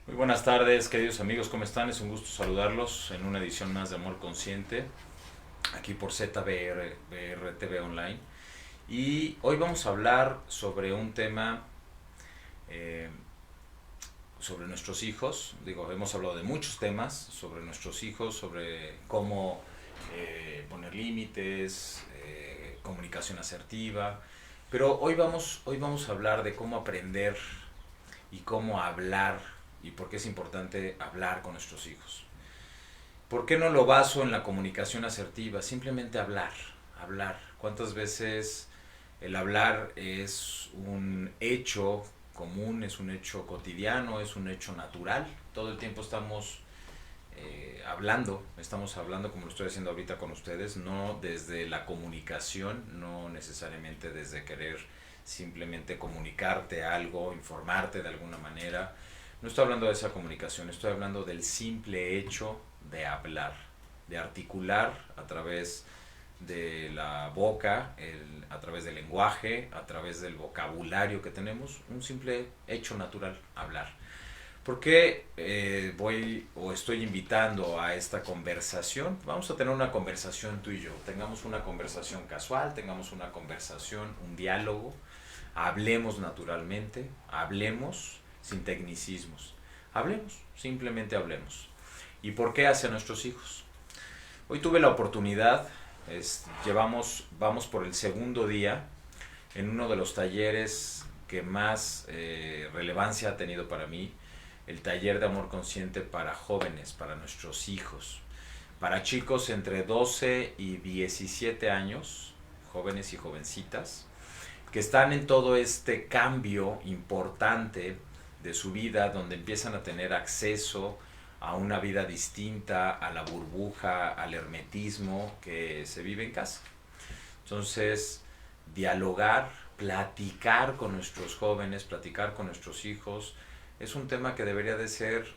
Muy buenas tardes, queridos amigos, ¿cómo están? Es un gusto saludarlos en una edición más de Amor Consciente, aquí por ZBR TV Online. Y hoy vamos a hablar sobre un tema, eh, sobre nuestros hijos. Digo, hemos hablado de muchos temas sobre nuestros hijos, sobre cómo poner límites, comunicación asertiva. Pero hoy vamos a hablar de cómo aprender y cómo hablar y por qué es importante hablar con nuestros hijos. ¿Por qué no lo baso en la comunicación asertiva? Simplemente hablar, hablar. ¿Cuántas veces el hablar es un hecho común, es un hecho cotidiano, es un hecho natural? Todo el tiempo estamos hablando como lo estoy haciendo ahorita con ustedes, no desde la comunicación, no necesariamente desde querer simplemente comunicarte algo, informarte de alguna manera. No estoy hablando de esa comunicación, estoy hablando del simple hecho de hablar, de articular a través de la boca, a través del lenguaje, a través del vocabulario que tenemos, un simple hecho natural, hablar. ¿Por qué voy o estoy invitando a esta conversación? Vamos a tener una conversación tú y yo. Tengamos una conversación casual, tengamos una conversación, un diálogo. Hablemos naturalmente, hablemos sin tecnicismos. Hablemos, simplemente hablemos. ¿Y por qué hacia nuestros hijos? Hoy tuve la oportunidad, vamos por el segundo día en uno de los talleres que más relevancia ha tenido para mí, el taller de amor consciente para jóvenes, para nuestros hijos, para chicos entre 12 y 17 años, jóvenes y jovencitas, que están en todo este cambio importante de su vida, donde empiezan a tener acceso a una vida distinta, a la burbuja, al hermetismo que se vive en casa. Entonces, dialogar, platicar con nuestros jóvenes, platicar con nuestros hijos, es un tema que debería de ser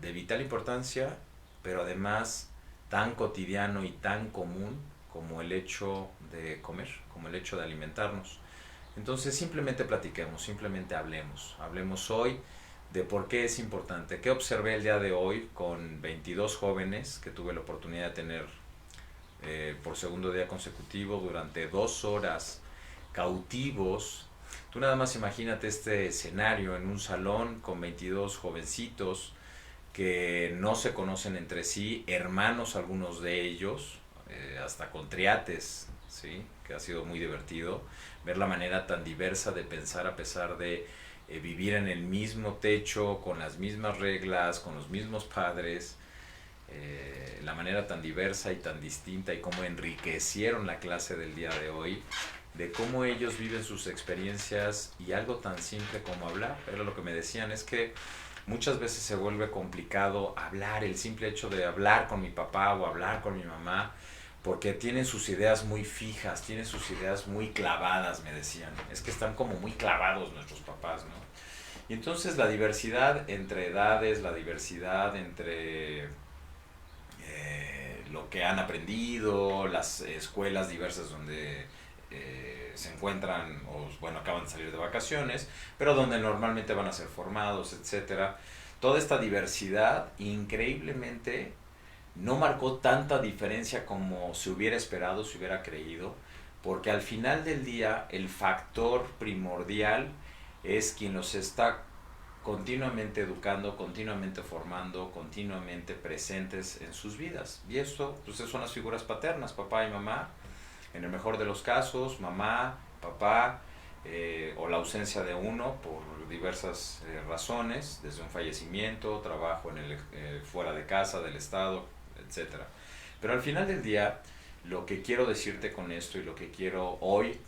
de vital importancia, pero además tan cotidiano y tan común como el hecho de comer, como el hecho de alimentarnos. Entonces simplemente platiquemos, simplemente hablemos. Hablemos hoy de por qué es importante. ¿Qué observé el día de hoy con 22 jóvenes que tuve la oportunidad de tener por segundo día consecutivo durante 2 horas cautivos? Tú nada más imagínate este escenario en un salón con 22 jovencitos que no se conocen entre sí, hermanos algunos de ellos, hasta con triates, ¿sí? Que ha sido muy divertido ver la manera tan diversa de pensar a pesar de vivir en el mismo techo, con las mismas reglas, con los mismos padres, la manera tan diversa y tan distinta y cómo enriquecieron la clase del día de hoy, de cómo ellos viven sus experiencias y algo tan simple como hablar. Pero lo que me decían es que muchas veces se vuelve complicado hablar, el simple hecho de hablar con mi papá o hablar con mi mamá, porque tienen sus ideas muy fijas, tienen sus ideas muy clavadas, me decían. Es que están como muy clavados nuestros papás, ¿no? Y entonces la diversidad entre edades, la diversidad entre lo que han aprendido, las escuelas diversas donde se encuentran o bueno, acaban de salir de vacaciones, pero donde normalmente van a ser formados, etcétera. Toda esta diversidad increíblemente no marcó tanta diferencia como se hubiera esperado, se hubiera creído, porque al final del día el factor primordial es quien los está continuamente educando, continuamente formando, continuamente presentes en sus vidas. Y esto pues son las figuras paternas, papá y mamá, en el mejor de los casos, mamá, papá, o la ausencia de uno por diversas razones, desde un fallecimiento, trabajo fuera de casa, del estado, etcétera. Pero al final del día, lo que quiero decirte con esto y lo que quiero hoy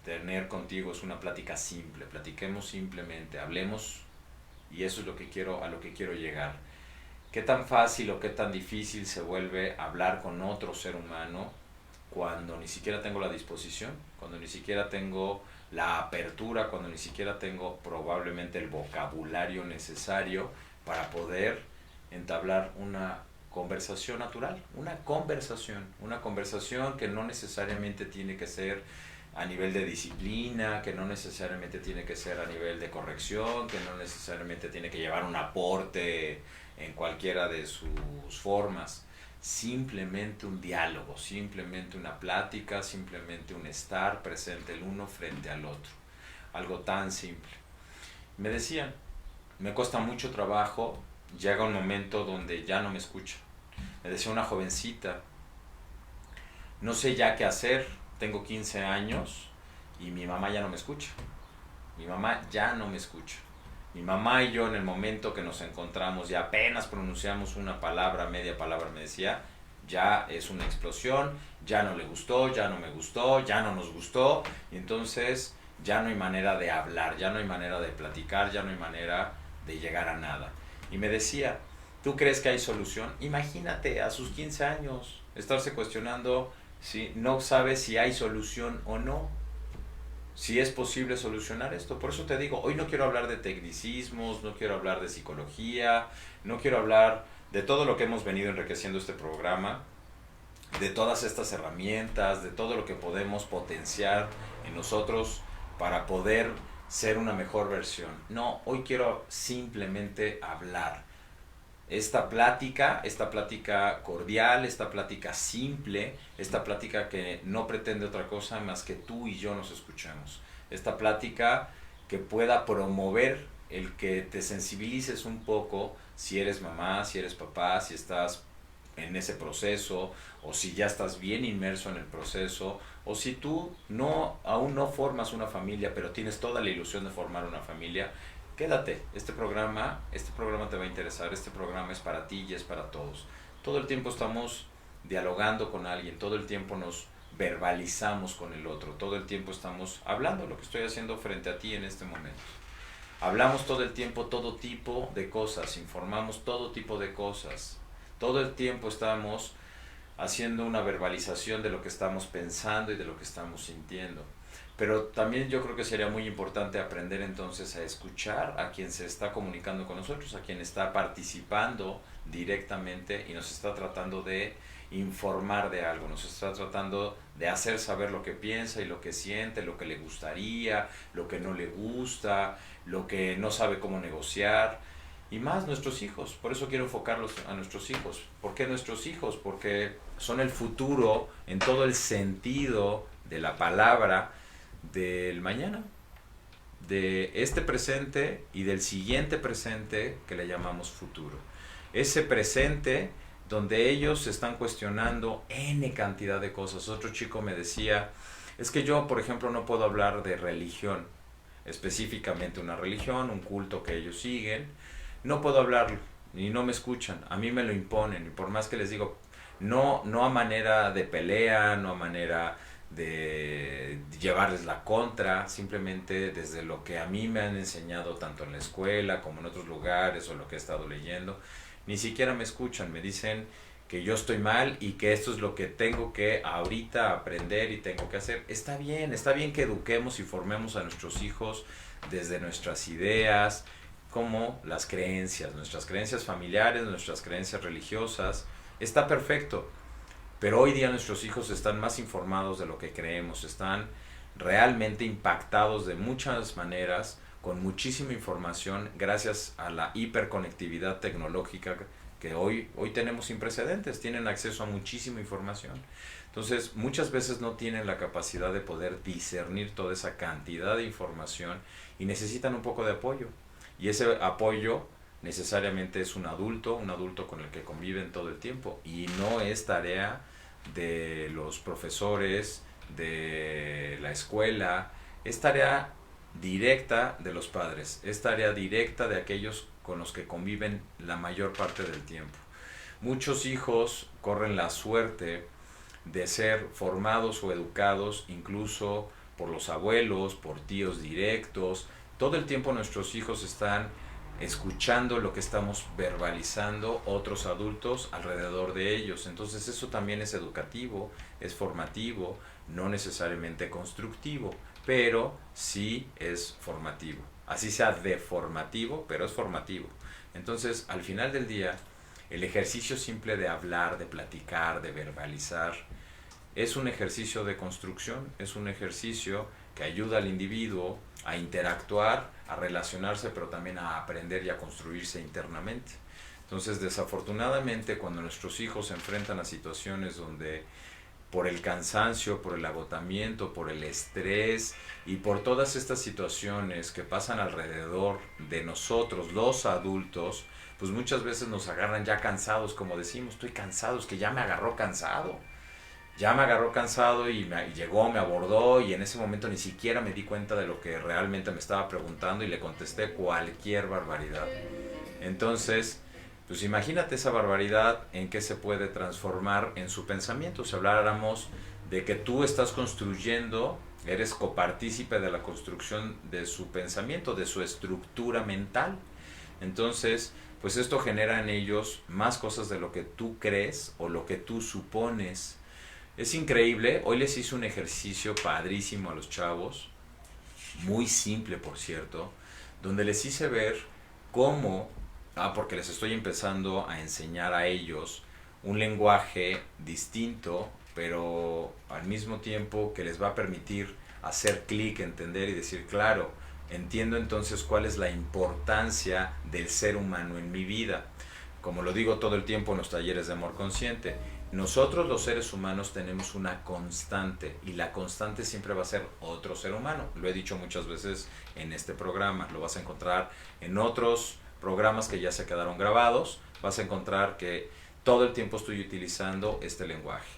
tener contigo es una plática simple. Platiquemos simplemente, hablemos, y eso es a lo que quiero llegar. ¿Qué tan fácil o qué tan difícil se vuelve hablar con otro ser humano cuando ni siquiera tengo la disposición, cuando ni siquiera tengo la apertura, cuando ni siquiera tengo probablemente el vocabulario necesario para poder entablar una conversación natural, una conversación que no necesariamente tiene que ser a nivel de disciplina, que no necesariamente tiene que ser a nivel de corrección, que no necesariamente tiene que llevar un aporte en cualquiera de sus formas. Simplemente un diálogo, simplemente una plática, simplemente un estar presente el uno frente al otro. Algo tan simple. Me decían, me cuesta mucho trabajo, llega un momento donde ya no me escucha. Me decía una jovencita, no sé ya qué hacer, tengo 15 años y mi mamá ya no me escucha. Mi mamá ya no me escucha. Mi mamá y yo en el momento que nos encontramos y apenas pronunciamos una palabra, media palabra, me decía, ya es una explosión, ya no le gustó, ya no me gustó, ya no nos gustó, y entonces ya no hay manera de hablar, ya no hay manera de platicar, ya no hay manera de llegar a nada. Y me decía, ¿tú crees que hay solución? Imagínate a sus 15 años estarse cuestionando si no sabe si hay solución o no, si es posible solucionar esto. Por eso te digo, hoy no quiero hablar de tecnicismos, no quiero hablar de psicología, no quiero hablar de todo lo que hemos venido enriqueciendo este programa, de todas estas herramientas, de todo lo que podemos potenciar en nosotros para poder ser una mejor versión. No, hoy quiero simplemente hablar. Esta plática cordial, esta plática simple, esta plática que no pretende otra cosa más que tú y yo nos escuchemos. Esta plática que pueda promover el que te sensibilices un poco si eres mamá, si eres papá, si estás en ese proceso o si ya estás bien inmerso en el proceso o si tú aún no formas una familia pero tienes toda la ilusión de formar una familia. Quédate, este programa te va a interesar, este programa es para ti y es para todos. Todo el tiempo estamos dialogando con alguien, todo el tiempo nos verbalizamos con el otro, todo el tiempo estamos hablando, lo que estoy haciendo frente a ti en este momento. Hablamos todo el tiempo todo tipo de cosas, informamos todo tipo de cosas, todo el tiempo estamos haciendo una verbalización de lo que estamos pensando y de lo que estamos sintiendo. Pero también yo creo que sería muy importante aprender entonces a escuchar a quien se está comunicando con nosotros, a quien está participando directamente y nos está tratando de informar de algo, nos está tratando de hacer saber lo que piensa y lo que siente, lo que le gustaría, lo que no le gusta, lo que no sabe cómo negociar. Y más nuestros hijos, por eso quiero enfocarlos a nuestros hijos. ¿Por qué nuestros hijos? Porque son el futuro en todo el sentido de la palabra del mañana, de este presente y del siguiente presente que le llamamos futuro. Ese presente donde ellos se están cuestionando N cantidad de cosas. Otro chico me decía, es que yo, por ejemplo, no puedo hablar de religión, específicamente una religión, un culto que ellos siguen, no puedo hablarlo y no me escuchan, a mí me lo imponen y por más que les digo, no a manera de pelea, no a manera de llevarles la contra, simplemente desde lo que a mí me han enseñado tanto en la escuela como en otros lugares o lo que he estado leyendo, ni siquiera me escuchan, me dicen que yo estoy mal y que esto es lo que tengo que ahorita aprender y tengo que hacer. Está bien que eduquemos y formemos a nuestros hijos desde nuestras ideas, como las creencias, nuestras creencias familiares, nuestras creencias religiosas, está perfecto. Pero hoy día nuestros hijos están más informados de lo que creemos, están realmente impactados de muchas maneras, con muchísima información, gracias a la hiperconectividad tecnológica que hoy tenemos sin precedentes, tienen acceso a muchísima información. Entonces, muchas veces no tienen la capacidad de poder discernir toda esa cantidad de información y necesitan un poco de apoyo. Y ese apoyo necesariamente es un adulto con el que conviven todo el tiempo y no es tarea de los profesores, de la escuela, es tarea directa de los padres, es tarea directa de aquellos con los que conviven la mayor parte del tiempo. Muchos hijos corren la suerte de ser formados o educados incluso por los abuelos, por tíos directos. Todo el tiempo nuestros hijos están escuchando lo que estamos verbalizando otros adultos alrededor de ellos. Entonces eso también es educativo, es formativo, no necesariamente constructivo, pero sí es formativo. Así sea deformativo, pero es formativo. Entonces, al final del día, el ejercicio simple de hablar, de platicar, de verbalizar, es un ejercicio de construcción, es un ejercicio que ayuda al individuo a interactuar, a relacionarse, pero también a aprender y a construirse internamente. Entonces, desafortunadamente, cuando nuestros hijos se enfrentan a situaciones donde por el cansancio, por el agotamiento, por el estrés y por todas estas situaciones que pasan alrededor de nosotros, los adultos, pues muchas veces nos agarran ya cansados, como decimos, estoy cansado, es que ya me agarró cansado. Ya me agarró cansado y llegó, me abordó y en ese momento ni siquiera me di cuenta de lo que realmente me estaba preguntando y le contesté cualquier barbaridad. Entonces, pues imagínate esa barbaridad en qué se puede transformar en su pensamiento. Si habláramos de que tú estás construyendo, eres copartícipe de la construcción de su pensamiento, de su estructura mental. Entonces, pues esto genera en ellos más cosas de lo que tú crees o lo que tú supones. Es increíble, hoy les hice un ejercicio padrísimo a los chavos, muy simple por cierto, donde les hice ver cómo, porque les estoy empezando a enseñar a ellos un lenguaje distinto, pero al mismo tiempo que les va a permitir hacer clic, entender y decir, claro, entiendo entonces cuál es la importancia del ser humano en mi vida. Como lo digo todo el tiempo en los talleres de amor consciente, nosotros los seres humanos tenemos una constante y la constante siempre va a ser otro ser humano. Lo he dicho muchas veces en este programa, lo vas a encontrar en otros programas que ya se quedaron grabados, vas a encontrar que todo el tiempo estoy utilizando este lenguaje.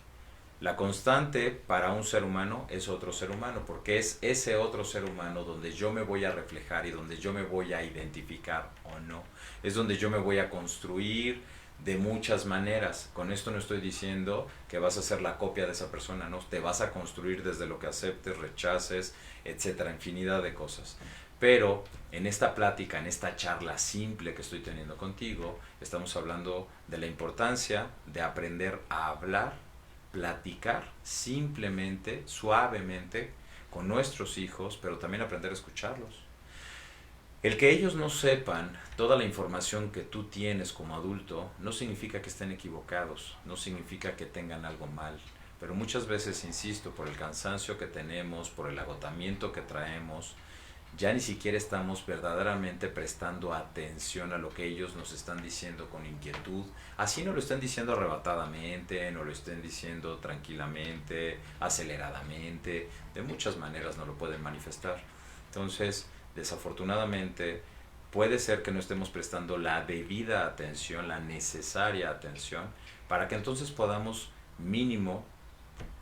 La constante para un ser humano es otro ser humano, porque es ese otro ser humano donde yo me voy a reflejar y donde yo me voy a identificar o no. Es donde yo me voy a construir de muchas maneras. Con esto no estoy diciendo que vas a ser la copia de esa persona, no, te vas a construir desde lo que aceptes, rechaces, etcétera, infinidad de cosas. Pero en esta plática, en esta charla simple que estoy teniendo contigo, estamos hablando de la importancia de aprender a hablar, platicar simplemente, suavemente, con nuestros hijos, pero también aprender a escucharlos. El que ellos no sepan toda la información que tú tienes como adulto no significa que estén equivocados, no significa que tengan algo mal, pero muchas veces, insisto, por el cansancio que tenemos, por el agotamiento que traemos, ya ni siquiera estamos verdaderamente prestando atención a lo que ellos nos están diciendo con inquietud. Así no lo estén diciendo arrebatadamente, no lo estén diciendo tranquilamente, aceleradamente, de muchas maneras no lo pueden manifestar. Entonces, desafortunadamente, puede ser que no estemos prestando la debida atención, la necesaria atención, para que entonces podamos mínimo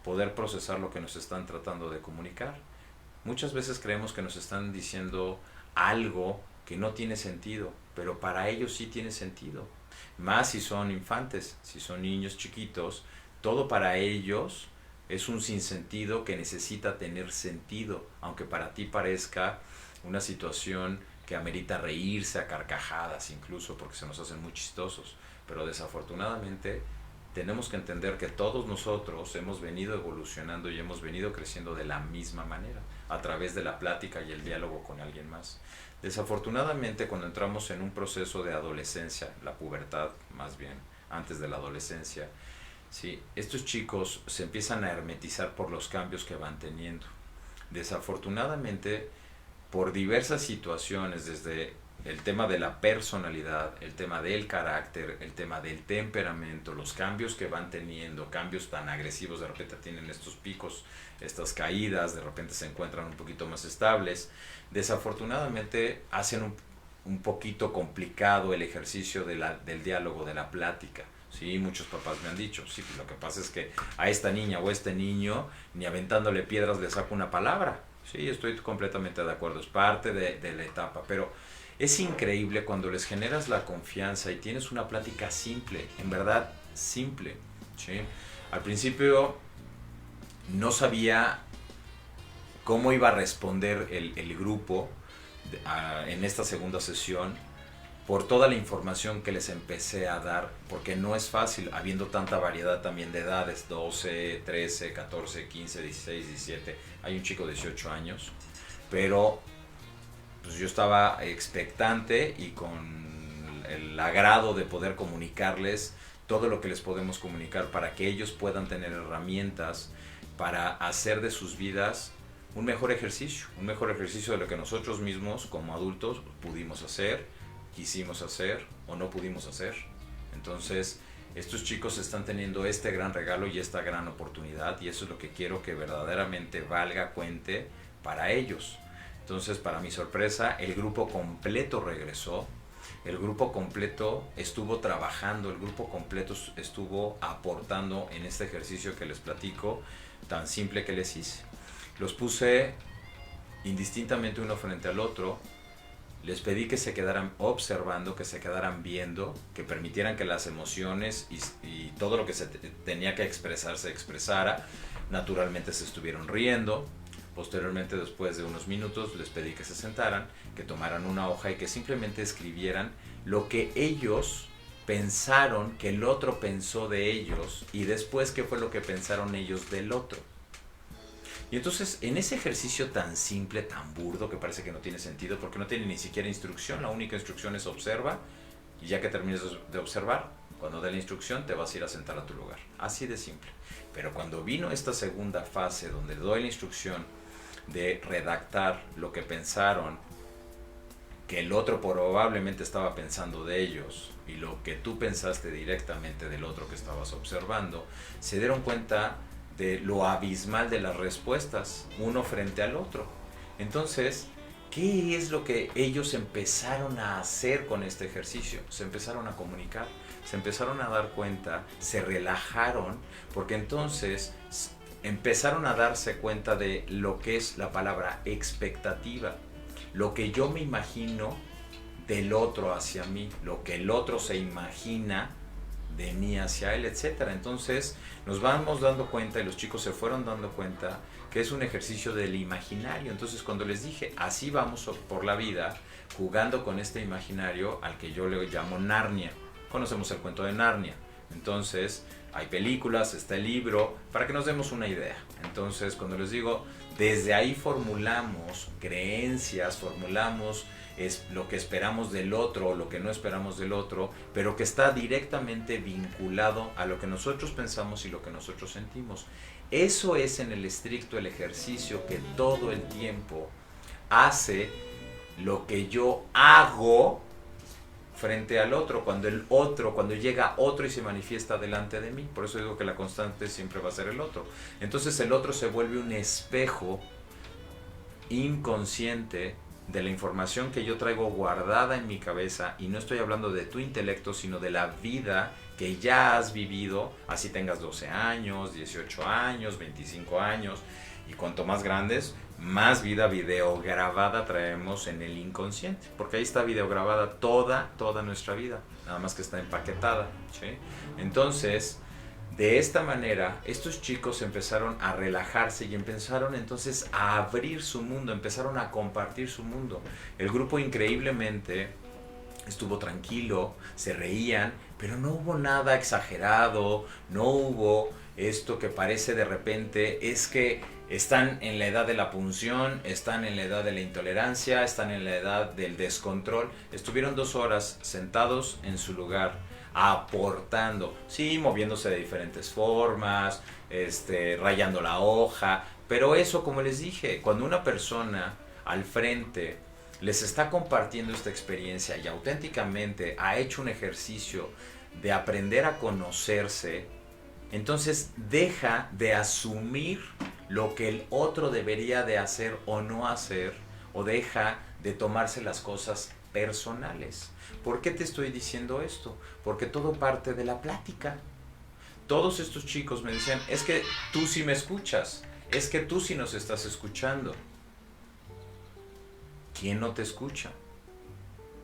poder procesar lo que nos están tratando de comunicar. Muchas veces creemos que nos están diciendo algo que no tiene sentido, pero para ellos sí tiene sentido. Más si son infantes, si son niños chiquitos, todo para ellos es un sinsentido que necesita tener sentido, aunque para ti parezca una situación que amerita reírse a carcajadas incluso porque se nos hacen muy chistosos, pero desafortunadamente tenemos que entender que todos nosotros hemos venido evolucionando y hemos venido creciendo de la misma manera, a través de la plática y el diálogo con alguien más. Desafortunadamente, cuando entramos en un proceso de adolescencia, la pubertad más bien, antes de la adolescencia, ¿sí?, estos chicos se empiezan a hermetizar por los cambios que van teniendo. Desafortunadamente, por diversas situaciones, desde el tema de la personalidad, el tema del carácter, el tema del temperamento, los cambios que van teniendo, cambios tan agresivos, de repente tienen estos picos, estas caídas, de repente se encuentran un poquito más estables, desafortunadamente hacen un poquito complicado el ejercicio del diálogo, de la plática. Sí, muchos papás me han dicho, sí, lo que pasa es que a esta niña o a este niño, ni aventándole piedras le saco una palabra. Sí, estoy completamente de acuerdo, es parte de la etapa, pero es increíble cuando les generas la confianza y tienes una plática simple, en verdad simple, ¿sí? Al principio no sabía cómo iba a responder el grupo en esta segunda sesión, por toda la información que les empecé a dar, porque no es fácil, habiendo tanta variedad también de edades, 12, 13, 14, 15, 16, 17, hay un chico de 18 años, pero pues yo estaba expectante y con el agrado de poder comunicarles todo lo que les podemos comunicar para que ellos puedan tener herramientas para hacer de sus vidas un mejor ejercicio de lo que nosotros mismos como adultos pudimos hacer, quisimos hacer o no pudimos hacer. Entonces, estos chicos están teniendo este gran regalo y esta gran oportunidad, y eso es lo que quiero que verdaderamente valga cuente para ellos. Entonces, para mi sorpresa, el grupo completo regresó, el grupo completo estuvo trabajando, el grupo completo estuvo aportando en este ejercicio que les platico, tan simple que les hice. Los puse indistintamente uno frente al otro, les pedí que se quedaran observando, que se quedaran viendo, que permitieran que las emociones y todo lo que se tenía que expresar se expresara. Naturalmente se estuvieron riendo. Posteriormente, después de unos minutos, les pedí que se sentaran, que tomaran una hoja y que simplemente escribieran lo que ellos pensaron que el otro pensó de ellos, y después qué fue lo que pensaron ellos del otro. Y entonces, en ese ejercicio tan simple, tan burdo, que parece que no tiene sentido, porque no tiene ni siquiera instrucción, la única instrucción es observa, y ya que termines de observar, cuando dé la instrucción te vas a ir a sentar a tu lugar. Así de simple. Pero cuando vino esta segunda fase, donde doy la instrucción de redactar lo que pensaron que el otro probablemente estaba pensando de ellos, y lo que tú pensaste directamente del otro que estabas observando, se dieron cuenta de lo abismal de las respuestas, uno frente al otro. Entonces, ¿qué es lo que ellos empezaron a hacer con este ejercicio? Se empezaron a comunicar, se empezaron a dar cuenta, se relajaron, porque entonces empezaron a darse cuenta de lo que es la palabra expectativa, lo que yo me imagino del otro hacia mí, lo que el otro se imagina de mí hacia él, etcétera. Entonces nos vamos dando cuenta, y los chicos se fueron dando cuenta, que es un ejercicio del imaginario. Entonces, cuando les dije, así vamos por la vida, jugando con este imaginario al que yo le llamo Narnia. Conocemos el cuento de Narnia. Entonces, hay películas, está el libro, para que nos demos una idea. Entonces, cuando les digo, desde ahí formulamos creencias, formulamos es lo que esperamos del otro o lo que no esperamos del otro, pero que está directamente vinculado a lo que nosotros pensamos y lo que nosotros sentimos. Eso es en el estricto el ejercicio que todo el tiempo hace lo que yo hago frente al otro, cuando llega otro y se manifiesta delante de mí. Por eso digo que la constante siempre va a ser el otro. Entonces el otro se vuelve un espejo inconsciente de la información que yo traigo guardada en mi cabeza, y no estoy hablando de tu intelecto, sino de la vida que ya has vivido, así tengas 12 años, 18 años, 25 años, y cuanto más grandes, más vida videograbada traemos en el inconsciente, porque ahí está videograbada toda nuestra vida, nada más que está empaquetada, ¿sí? Entonces, de esta manera, estos chicos empezaron a relajarse y empezaron entonces a abrir su mundo, empezaron a compartir su mundo. El grupo increíblemente estuvo tranquilo, se reían, pero no hubo nada exagerado, no hubo esto que parece de repente, es que están en la edad de la punción, están en la edad de la intolerancia, están en la edad del descontrol. Estuvieron 2 horas sentados en su lugar, aportando, sí, moviéndose de diferentes formas, rayando la hoja, pero eso, como les dije, cuando una persona al frente les está compartiendo esta experiencia y auténticamente ha hecho un ejercicio de aprender a conocerse, entonces deja de asumir lo que el otro debería de hacer o no hacer, o deja de tomarse las cosas personales. ¿Por qué te estoy diciendo esto? Porque todo parte de la plática. Todos estos chicos me decían, es que tú sí me escuchas, es que tú sí nos estás escuchando. ¿Quién no te escucha?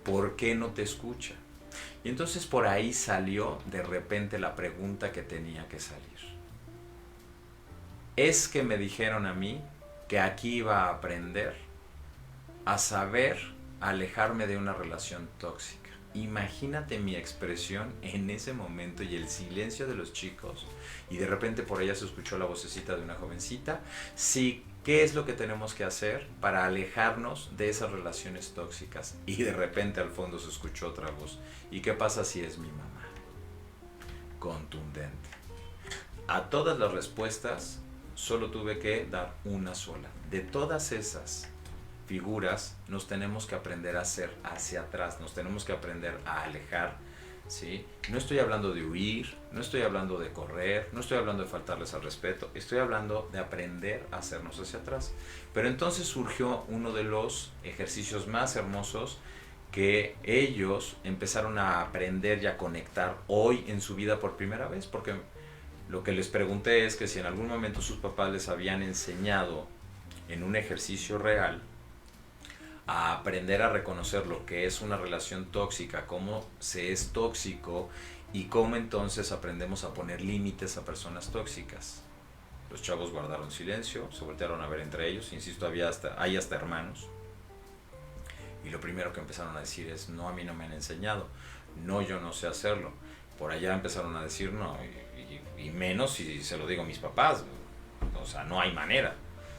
¿Por qué no te escucha? Y entonces por ahí salió de repente la pregunta que tenía que salir. Es que me dijeron a mí que aquí iba a aprender a saber alejarme de una relación tóxica. Imagínate mi expresión en ese momento y el silencio de los chicos, y de repente por allá se escuchó la vocecita de una jovencita. Sí, ¿qué es lo que tenemos que hacer para alejarnos de esas relaciones tóxicas? Y de repente al fondo se escuchó otra voz. ¿Y qué pasa si es mi mamá? contundente. A todas las respuestas solo tuve que dar una sola. De todas esas figuras nos tenemos que aprender a hacer hacia atrás, nos tenemos que aprender a alejar, ¿sí? No estoy hablando de huir, no estoy hablando de correr, no estoy hablando de faltarles al respeto, estoy hablando de aprender a hacernos hacia atrás. Pero entonces surgió uno de los ejercicios más hermosos que ellos empezaron a aprender y a conectar hoy en su vida por primera vez, porque lo que les pregunté es que si en algún momento sus papás les habían enseñado en un ejercicio real a aprender a reconocer lo que es una relación tóxica, cómo se es tóxico y cómo entonces aprendemos a poner límites a personas tóxicas. Los chavos guardaron silencio, se voltearon a ver entre ellos, insisto, hay hasta hermanos. Y lo primero que empezaron a decir es, no, a mí no me han enseñado, no, yo no sé hacerlo. Por allá empezaron a decir, no, y menos si se lo digo a mis papás, o sea, no hay manera.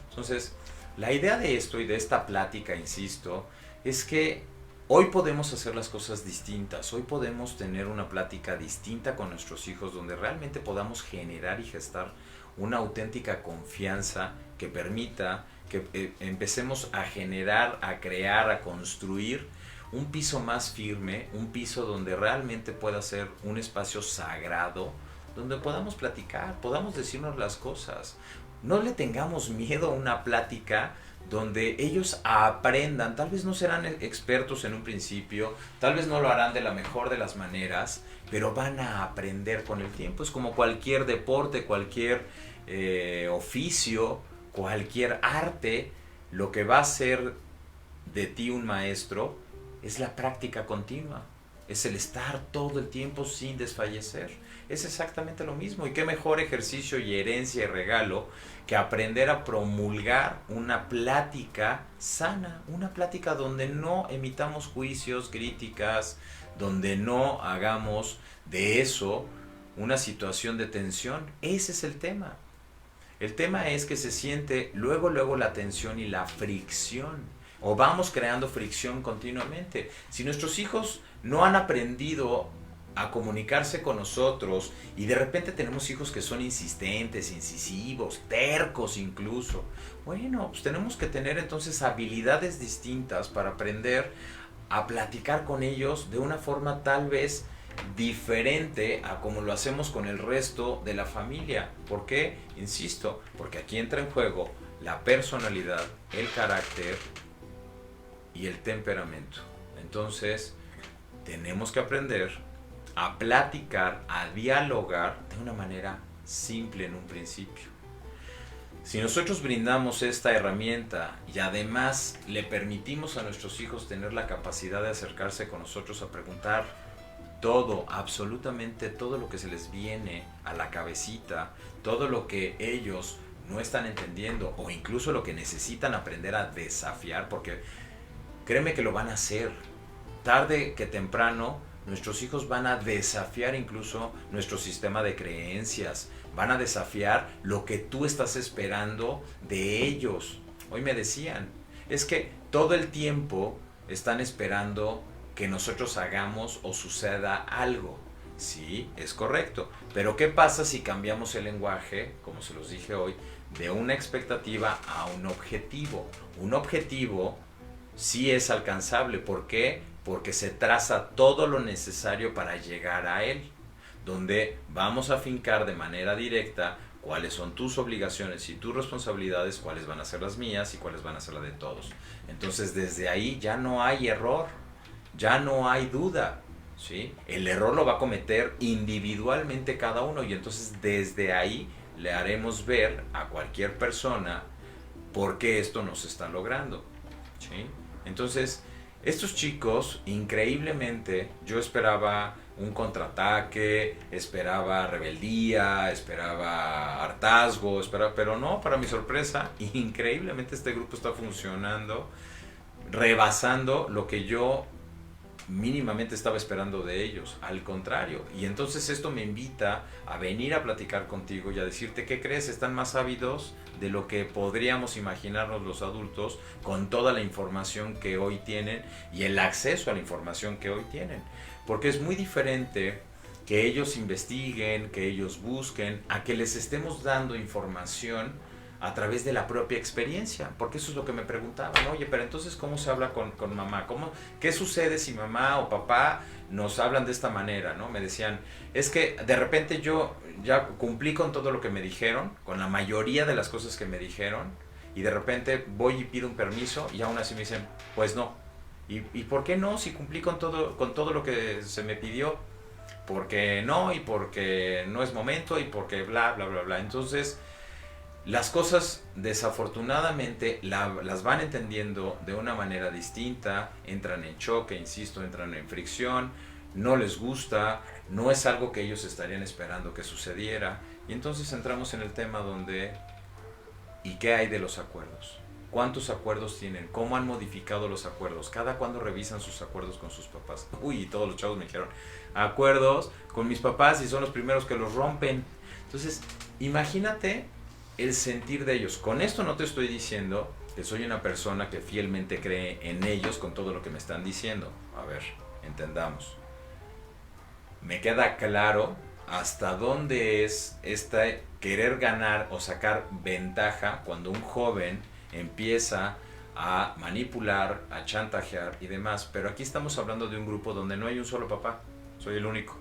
Entonces, la idea de esto y de esta plática, insisto, es que hoy podemos hacer las cosas distintas, hoy podemos tener una plática distinta con nuestros hijos donde realmente podamos generar y gestar una auténtica confianza que permita que empecemos a generar, a crear, a construir un piso más firme, un piso donde realmente pueda ser un espacio sagrado, donde podamos platicar, podamos decirnos las cosas. No le tengamos miedo a una plática donde ellos aprendan. Tal vez no serán expertos en un principio, tal vez no lo harán de la mejor de las maneras, pero van a aprender con el tiempo. Es como cualquier deporte, cualquier oficio, cualquier arte. Lo que va a ser de ti un maestro es la práctica continua, es el estar todo el tiempo sin desfallecer. Es exactamente lo mismo. Y qué mejor ejercicio y herencia y regalo que aprender a promulgar una plática sana, una plática donde no emitamos juicios, críticas, donde no hagamos de eso una situación de tensión. Ese es el tema. El tema es que se siente luego la tensión y la fricción, o vamos creando fricción continuamente. Si nuestros hijos no han aprendido a comunicarse con nosotros y de repente tenemos hijos que son insistentes, incisivos, tercos incluso, bueno, pues tenemos que tener entonces habilidades distintas para aprender a platicar con ellos de una forma tal vez diferente a como lo hacemos con el resto de la familia. ¿Por qué? Insisto, porque aquí entra en juego la personalidad, el carácter y el temperamento. Entonces, tenemos que aprender a platicar, a dialogar de una manera simple en un principio. Si nosotros brindamos esta herramienta y además le permitimos a nuestros hijos tener la capacidad de acercarse con nosotros a preguntar todo, absolutamente todo lo que se les viene a la cabecita, todo lo que ellos no están entendiendo o incluso lo que necesitan aprender a desafiar, porque créeme que lo van a hacer. Tarde que temprano, nuestros hijos van a desafiar incluso nuestro sistema de creencias, van a desafiar lo que tú estás esperando de ellos. Hoy me decían, es que todo el tiempo están esperando que nosotros hagamos o suceda algo. Sí, es correcto, pero ¿qué pasa si cambiamos el lenguaje, como se los dije hoy, de una expectativa a un objetivo? Un objetivo sí es alcanzable. ¿Por qué? Porque se traza todo lo necesario para llegar a él, donde vamos a fincar de manera directa cuáles son tus obligaciones y tus responsabilidades, cuáles van a ser las mías y cuáles van a ser las de todos. Entonces desde ahí ya no hay error, ya no hay duda, ¿sí? El error lo va a cometer individualmente cada uno y entonces desde ahí le haremos ver a cualquier persona por qué esto no se está logrando, ¿sí? Entonces, estos chicos, increíblemente, yo esperaba un contraataque, esperaba rebeldía, esperaba hartazgo, pero no, para mi sorpresa, increíblemente este grupo está funcionando, rebasando lo que yo mínimamente estaba esperando de ellos, al contrario. Y entonces esto me invita a venir a platicar contigo y a decirte, ¿qué crees? Están más ávidos de lo que podríamos imaginarnos los adultos con toda la información que hoy tienen y el acceso a la información que hoy tienen. Porque es muy diferente que ellos investiguen, que ellos busquen, a que les estemos dando información a través de la propia experiencia, porque eso es lo que me preguntaban, oye, pero entonces ¿cómo se habla con mamá? ¿Qué sucede si mamá o papá nos hablan de esta manera? ¿No? Me decían, es que de repente yo ya cumplí con todo lo que me dijeron, con la mayoría de las cosas que me dijeron, y de repente voy y pido un permiso y aún así me dicen, pues no. ¿Y por qué no? Si cumplí con todo lo que se me pidió, porque no, y porque no es momento, y porque bla, bla, bla, bla. Entonces, las cosas desafortunadamente las van entendiendo de una manera distinta, entran en choque, insisto, entran en fricción, no les gusta, no es algo que ellos estarían esperando que sucediera, y entonces entramos en el tema donde, ¿y qué hay de los acuerdos? ¿Cuántos acuerdos tienen? ¿Cómo han modificado los acuerdos? ¿Cada cuándo revisan sus acuerdos con sus papás? Uy, y todos los chavos me dijeron, acuerdos con mis papás y son los primeros que los rompen. Entonces, imagínate el sentir de ellos. Con esto no te estoy diciendo que soy una persona que fielmente cree en ellos con todo lo que me están diciendo. A ver, entendamos. Me queda claro hasta dónde es este querer ganar o sacar ventaja cuando un joven empieza a manipular, a chantajear y demás. Pero aquí estamos hablando de un grupo donde no hay un solo papá, soy el único.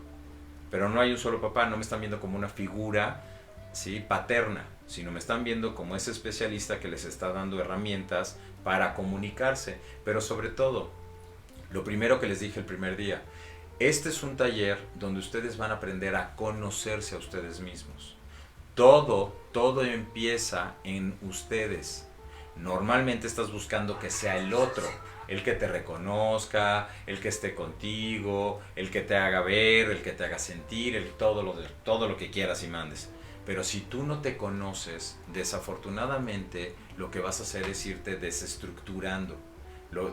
Pero no hay un solo papá, no me están viendo como una figura, ¿sí?, paterna, sino me están viendo como ese especialista que les está dando herramientas para comunicarse. Pero sobre todo, lo primero que les dije el primer día, este es un taller donde ustedes van a aprender a conocerse a ustedes mismos. Todo empieza en ustedes. Normalmente estás buscando que sea el otro, el que te reconozca, el que esté contigo, el que te haga ver, el que te haga sentir, todo lo que quieras y mandes. Pero si tú no te conoces, desafortunadamente lo que vas a hacer es irte desestructurando.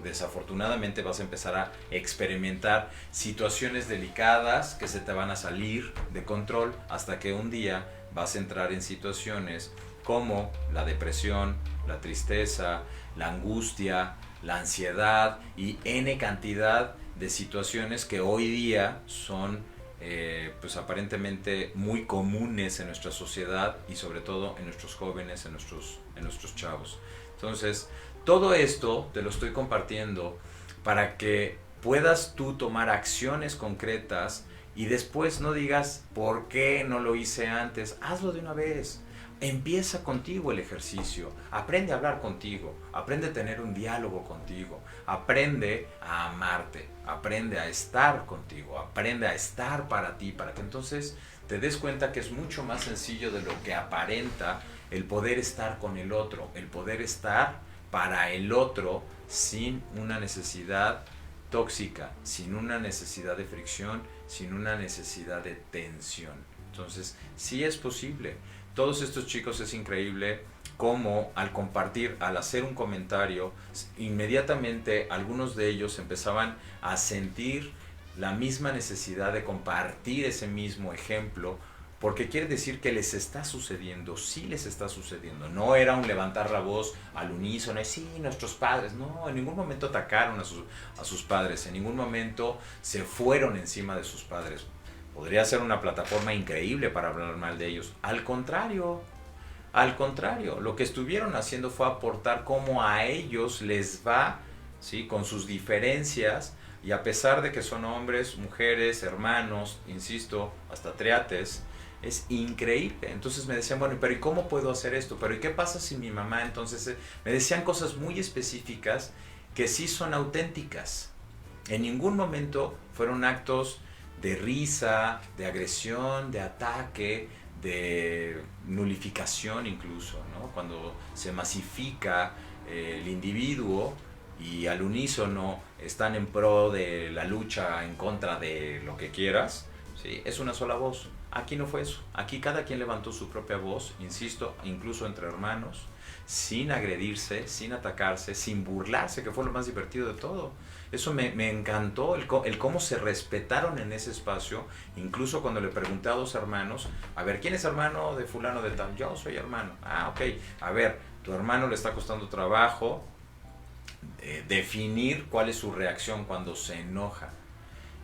Desafortunadamente vas a empezar a experimentar situaciones delicadas que se te van a salir de control hasta que un día vas a entrar en situaciones como la depresión, la tristeza, la angustia, la ansiedad y N cantidad de situaciones que hoy día son pues aparentemente muy comunes en nuestra sociedad y sobre todo en nuestros jóvenes, en nuestros chavos. Entonces, todo esto te lo estoy compartiendo para que puedas tú tomar acciones concretas y después no digas ¿por qué no lo hice antes? Hazlo de una vez. Empieza contigo el ejercicio, aprende a hablar contigo, aprende a tener un diálogo contigo, aprende a amarte, aprende a estar contigo, aprende a estar para ti, para que entonces te des cuenta que es mucho más sencillo de lo que aparenta el poder estar con el otro, el poder estar para el otro sin una necesidad tóxica, sin una necesidad de fricción, sin una necesidad de tensión. Entonces, sí es posible. Todos estos chicos es increíble cómo al compartir, al hacer un comentario, inmediatamente algunos de ellos empezaban a sentir la misma necesidad de compartir ese mismo ejemplo, porque quiere decir que les está sucediendo, sí les está sucediendo. No era un levantar la voz al unísono, sí, nuestros padres, no, en ningún momento atacaron a sus padres, en ningún momento se fueron encima de sus padres. Podría ser una plataforma increíble para hablar mal de ellos. Al contrario, lo que estuvieron haciendo fue aportar cómo a ellos les va, ¿sí?, con sus diferencias, y a pesar de que son hombres, mujeres, hermanos, insisto, hasta triates, es increíble. Entonces me decían, bueno, pero ¿y cómo puedo hacer esto? Pero ¿y qué pasa si mi mamá? Entonces me decían cosas muy específicas que sí son auténticas. En ningún momento fueron actos de risa, de agresión, de ataque, de nulificación incluso, ¿no? Cuando se masifica el individuo y al unísono están en pro de la lucha en contra de lo que quieras, ¿sí?, es una sola voz. Aquí no fue eso. Aquí cada quien levantó su propia voz, insisto, incluso entre hermanos, sin agredirse, sin atacarse, sin burlarse, que fue lo más divertido de todo. Eso me encantó, el cómo se respetaron en ese espacio. Incluso cuando le pregunté a dos hermanos, a ver, ¿quién es hermano de fulano de tal? Yo soy hermano. Ah, ok. A ver, tu hermano le está costando trabajo definir cuál es su reacción cuando se enoja.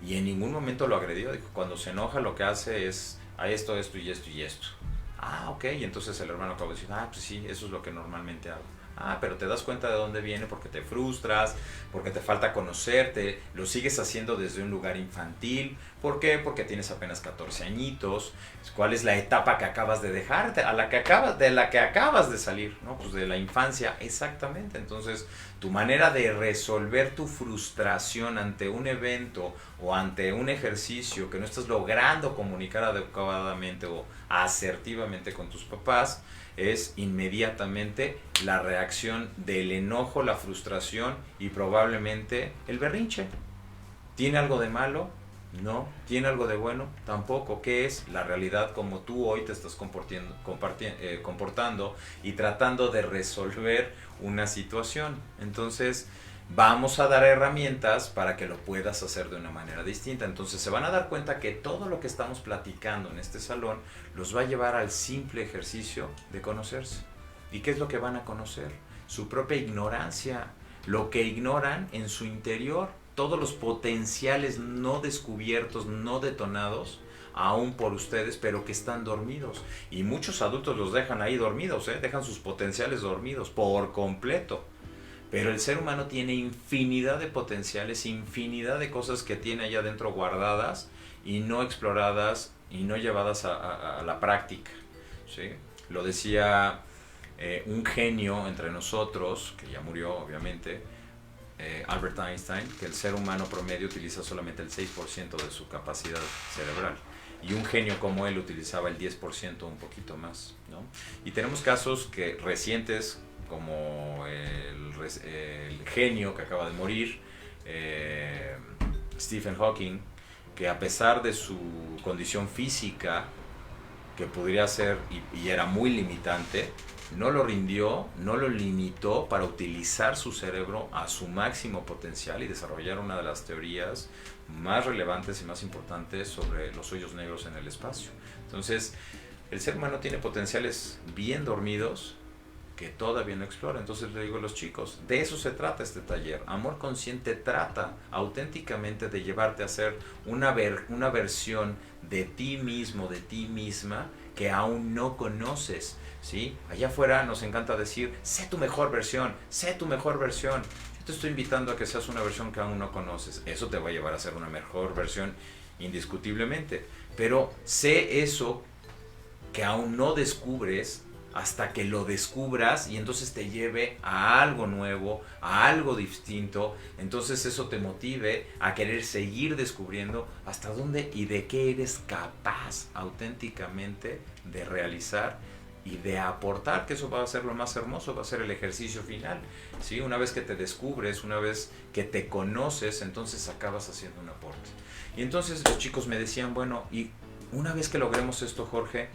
Y en ningún momento lo agredió. Dijo, cuando se enoja lo que hace es a esto, esto y esto y esto. Ah, ok. Y entonces el hermano acabó de decir, ah, pues sí, eso es lo que normalmente hago. Ah, pero te das cuenta de dónde viene porque te frustras, porque te falta conocerte, lo sigues haciendo desde un lugar infantil. ¿Por qué? Porque tienes apenas 14 añitos. ¿Cuál es la etapa que acabas de dejarte? De la que acabas de salir, ¿no? Pues de la infancia, exactamente. Entonces, tu manera de resolver tu frustración ante un evento o ante un ejercicio que no estás logrando comunicar adecuadamente o asertivamente con tus papás, es inmediatamente la reacción del enojo, la frustración y probablemente el berrinche. ¿Tiene algo de malo? No. ¿Tiene algo de bueno? Tampoco. ¿Qué es? La realidad como tú hoy te estás comportando y tratando de resolver una situación. Entonces, vamos a dar herramientas para que lo puedas hacer de una manera distinta. Entonces se van a dar cuenta que todo lo que estamos platicando en este salón los va a llevar al simple ejercicio de conocerse. ¿Y qué es lo que van a conocer? Su propia ignorancia, lo que ignoran en su interior, todos los potenciales no descubiertos, no detonados, aún por ustedes, pero que están dormidos. Y muchos adultos los dejan ahí dormidos, dejan sus potenciales dormidos por completo. Pero el ser humano tiene infinidad de potenciales, infinidad de cosas que tiene allá adentro guardadas y no exploradas y no llevadas a la práctica, ¿sí? Lo decía un genio entre nosotros, que ya murió obviamente, Albert Einstein, que el ser humano promedio utiliza solamente el 6% de su capacidad cerebral. Y un genio como él utilizaba el 10%, un poquito más, ¿no? Y tenemos casos recientes, como el genio que acaba de morir, Stephen Hawking, que a pesar de su condición física, que podría ser y era muy limitante, no lo rindió, no lo limitó para utilizar su cerebro a su máximo potencial y desarrollar una de las teorías más relevantes y más importantes sobre los hoyos negros en el espacio. Entonces, el ser humano tiene potenciales bien dormidos que todavía no explora. Entonces le digo a los chicos, de eso se trata este taller. Amor Consciente trata auténticamente de llevarte a ser una versión de ti mismo, de ti misma, que aún no conoces, ¿sí? Allá afuera nos encanta decir, sé tu mejor versión, sé tu mejor versión. Yo te estoy invitando a que seas una versión que aún no conoces. Eso te va a llevar a ser una mejor versión, indiscutiblemente. Pero sé eso que aún no descubres hasta que lo descubras y entonces te lleve a algo nuevo, a algo distinto. Entonces eso te motive a querer seguir descubriendo hasta dónde y de qué eres capaz auténticamente de realizar y de aportar, que eso va a ser lo más hermoso, va a ser el ejercicio final, ¿sí? Una vez que te descubres, una vez que te conoces, entonces acabas haciendo un aporte. Y entonces los chicos me decían, bueno, y una vez que logremos esto, Jorge,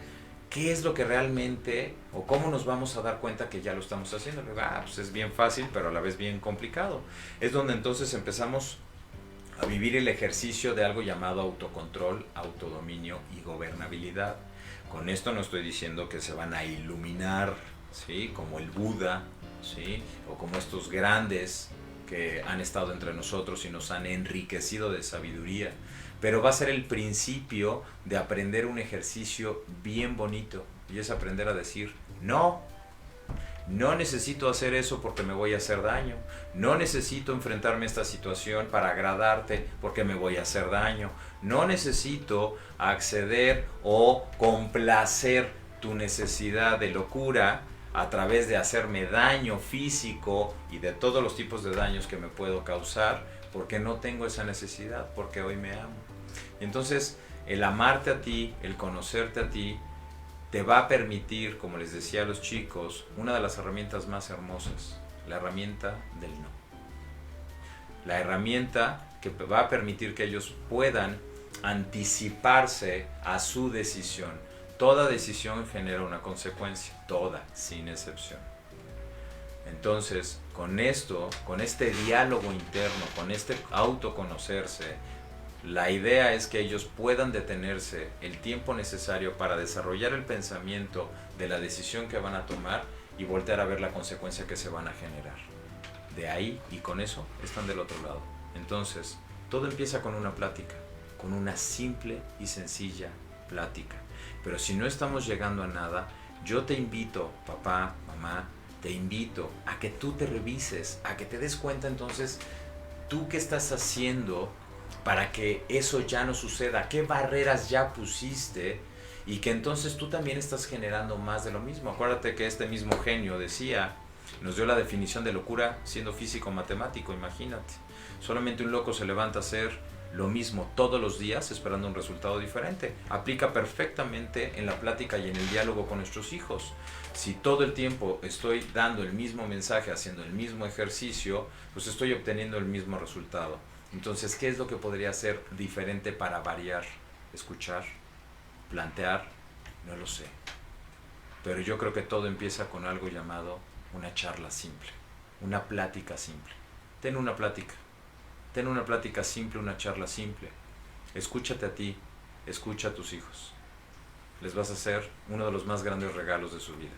¿qué es lo que realmente, o cómo nos vamos a dar cuenta que ya lo estamos haciendo? Pues es bien fácil, pero a la vez bien complicado. Es donde entonces empezamos a vivir el ejercicio de algo llamado autocontrol, autodominio y gobernabilidad. Con esto no estoy diciendo que se van a iluminar, ¿sí? Como el Buda, ¿sí? O como estos grandes que han estado entre nosotros y nos han enriquecido de sabiduría. Pero va a ser el principio de aprender un ejercicio bien bonito. Y es aprender a decir, no necesito hacer eso porque me voy a hacer daño. No necesito enfrentarme a esta situación para agradarte porque me voy a hacer daño. No necesito acceder o complacer tu necesidad de locura a través de hacerme daño físico y de todos los tipos de daños que me puedo causar, porque no tengo esa necesidad, porque hoy me amo. Entonces, el amarte a ti, el conocerte a ti, te va a permitir, como les decía a los chicos, una de las herramientas más hermosas, la herramienta del no. La herramienta que va a permitir que ellos puedan anticiparse a su decisión. Toda decisión genera una consecuencia, toda, sin excepción. Entonces, con esto, con este diálogo interno, con este autoconocerse, la idea es que ellos puedan detenerse el tiempo necesario para desarrollar el pensamiento de la decisión que van a tomar y voltear a ver la consecuencia que se van a generar. De ahí, y con eso, están del otro lado. Entonces, Todo empieza con una plática, con una simple y sencilla plática. Pero si no estamos llegando a nada, yo te invito, papá, mamá, te invito a que tú te revises, a que te des cuenta entonces tú qué estás haciendo para que eso ya no suceda, qué barreras ya pusiste y que entonces tú también estás generando más de lo mismo. Acuérdate que este mismo genio decía, nos dio la definición de locura siendo físico matemático, imagínate. Solamente un loco se levanta a hacer lo mismo todos los días esperando un resultado diferente. Aplica perfectamente en la plática y en el diálogo con nuestros hijos. Si todo el tiempo estoy dando el mismo mensaje, haciendo el mismo ejercicio, pues estoy obteniendo el mismo resultado. Entonces, ¿qué es lo que podría hacer diferente para variar? Escuchar, plantear, no lo sé. Pero yo creo que todo empieza con algo llamado una charla simple, una plática simple. Ten una plática. Ten una plática simple, una charla simple. Escúchate a ti, escucha a tus hijos. Les vas a hacer uno de los más grandes regalos de su vida.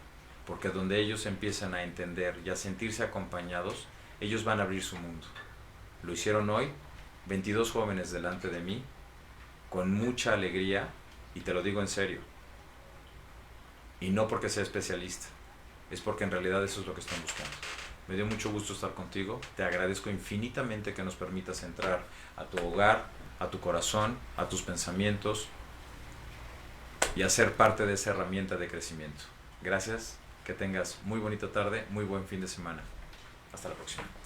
Porque donde ellos empiezan a entender y a sentirse acompañados, ellos van a abrir su mundo. Lo hicieron hoy, 22 jóvenes delante de mí, con mucha alegría, y te lo digo en serio. Y no porque sea especialista, es porque en realidad eso es lo que están buscando. Me dio mucho gusto estar contigo, te agradezco infinitamente que nos permitas entrar a tu hogar, a tu corazón, a tus pensamientos y a ser parte de esa herramienta de crecimiento. Gracias, que tengas muy bonita tarde, muy buen fin de semana. Hasta la próxima.